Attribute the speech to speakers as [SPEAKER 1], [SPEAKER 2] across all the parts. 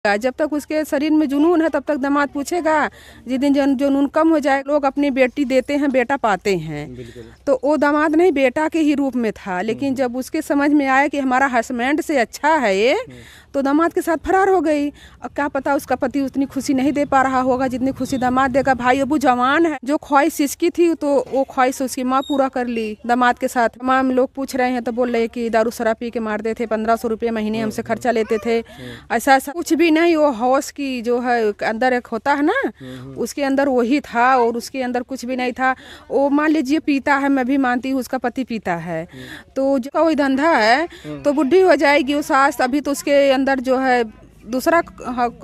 [SPEAKER 1] जब तक उसके शरीर में जुनून है तब तक दामाद पूछेगा। जिस दिन जुनून कम हो जाए, लोग अपनी बेटी देते हैं, बेटा पाते हैं। तो वो दामाद नहीं, बेटा के ही रूप में था। लेकिन जब उसके समझ में आया कि हमारा हस्बैंड से अच्छा है ये, तो दामाद के साथ फरार हो गई। अब क्या पता उसका पति उतनी खुशी नहीं दे पा रहा होगा जितनी खुशी दामाद देगा। भाई अबू जवान है, जो ख्वाहिश इसकी थी तो वो ख्वाहिश उसकी माँ पूरा कर ली दामाद के साथ। तमाम लोग पूछ रहे हैं तो बोल रहे कि दारू शराब पी के मारते थे, 1500 रुपये महीने हमसे खर्चा लेते थे। ऐसा कुछ भी नहीं, वो हौस की जो है अंदर एक होता है ना, उसके अंदर वही था और उसके अंदर कुछ भी नहीं था। वो मान लीजिए पीता है, मैं भी मानती हूँ उसका पति पीता है, तो जो वही धंधा है तो बुढ़ी हो जाएगी वो सास। अभी तो उसके अंदर जो है दूसरा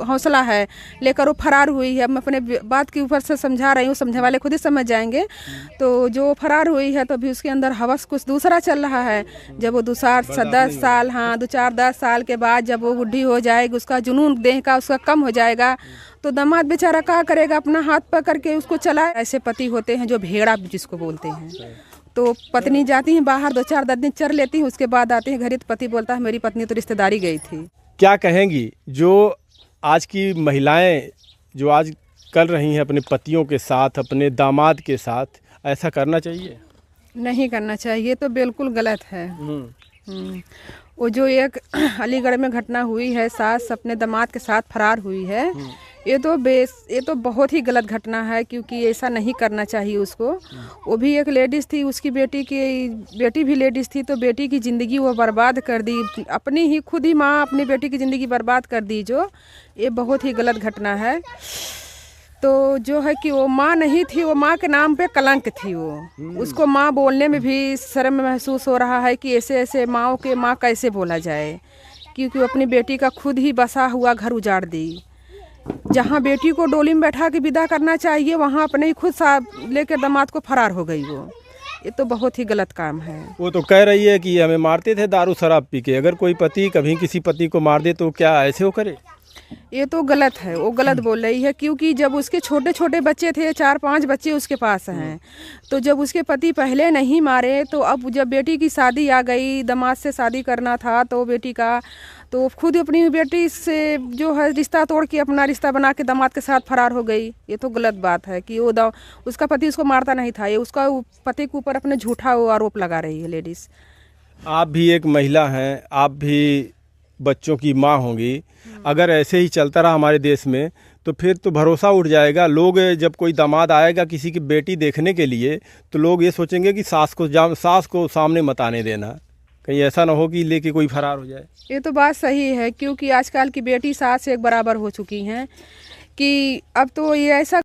[SPEAKER 1] हौसला है लेकर वो फरार हुई है। मैं अपने बात के ऊपर से समझा रही हूँ, समझने वाले खुद ही समझ जाएंगे। तो जो फरार हुई है तो अभी उसके अंदर हवस कुछ दूसरा चल रहा है। जब वो 10 साल, हाँ 10 साल के बाद जब वो बुढ़ी हो जाएगी, उसका जुनून देह का उसका कम हो जाएगा, तो दामाद बेचारा क्या करेगा, अपना हाथ पकड़ के उसको चलाए। ऐसे पति होते हैं जो भेड़ा जिसको बोलते हैं। तो पत्नी जाती है बाहर, 2-4 दिन चर लेती है, उसके बाद आती है घर, तो पति बोलता है मेरी पत्नी तो रिश्तेदारी गई थी।
[SPEAKER 2] क्या कहेंगी जो आज की महिलाएं जो आज कर रही हैं अपने पतियों के साथ, अपने दामाद के साथ, ऐसा करना चाहिए? नहीं
[SPEAKER 1] करना चाहिए, तो बिल्कुल गलत है। वो जो एक अलीगढ़ में घटना हुई है, सास अपने दामाद के साथ फरार हुई है, ये तो बहुत ही गलत घटना है, क्योंकि ऐसा नहीं करना चाहिए उसको। वो भी एक लेडीज़ थी, उसकी बेटी भी लेडीज़ थी, तो बेटी की ज़िंदगी वो बर्बाद कर दी। अपनी ही खुद ही माँ अपनी बेटी की ज़िंदगी बर्बाद कर दी, जो ये बहुत ही गलत घटना है। तो जो है कि वो माँ नहीं थी, वो माँ के नाम पे कलंक थी। वो उसको माँ बोलने में भी शर्म महसूस हो रहा है कि ऐसे ऐसे माँ के माँ कैसे बोला जाए, क्योंकि वो अपनी बेटी का खुद ही बसा हुआ घर उजाड़ दी। जहाँ बेटी को डोली में बैठा के विदा करना चाहिए, वहाँ अपने ही खुद लेकर दामाद को फरार हो गई वो। ये तो बहुत ही गलत काम है।
[SPEAKER 2] वो तो कह रही है कि हमें मारते थे दारू शराब पी के। अगर कोई पति कभी किसी पति को मार दे तो क्या ऐसे वो करे?
[SPEAKER 1] ये तो गलत है, वो गलत बोल रही है, क्योंकि जब उसके छोटे छोटे बच्चे थे, 4-5 बच्चे उसके पास हैं, तो जब उसके पति पहले नहीं मारे, तो अब जब बेटी की शादी आ गई, दामाद से शादी करना था तो बेटी का, तो खुद अपनी बेटी से जो है रिश्ता तोड़ के अपना रिश्ता बना के दामाद के साथ फरार हो गई। ये तो गलत बात है कि वो उसका पति उसको मारता नहीं था, ये उसका पति के ऊपर अपने झूठा वो आरोप लगा रही है लेडीज़।
[SPEAKER 2] आप भी एक महिला हैं, आप भी बच्चों की माँ होंगी। अगर ऐसे ही चलता रहा हमारे देश में तो फिर तो भरोसा उठ जाएगा। लोग जब कोई दामाद आएगा किसी की बेटी देखने के लिए, तो लोग ये सोचेंगे कि सास को सामने मत आने देना, कहीं ऐसा ना हो कि लेके कोई फरार हो जाए।
[SPEAKER 1] ये तो बात सही है, क्योंकि आजकल की बेटी सास एक बराबर हो चुकी हैं कि अब तो ये ऐसा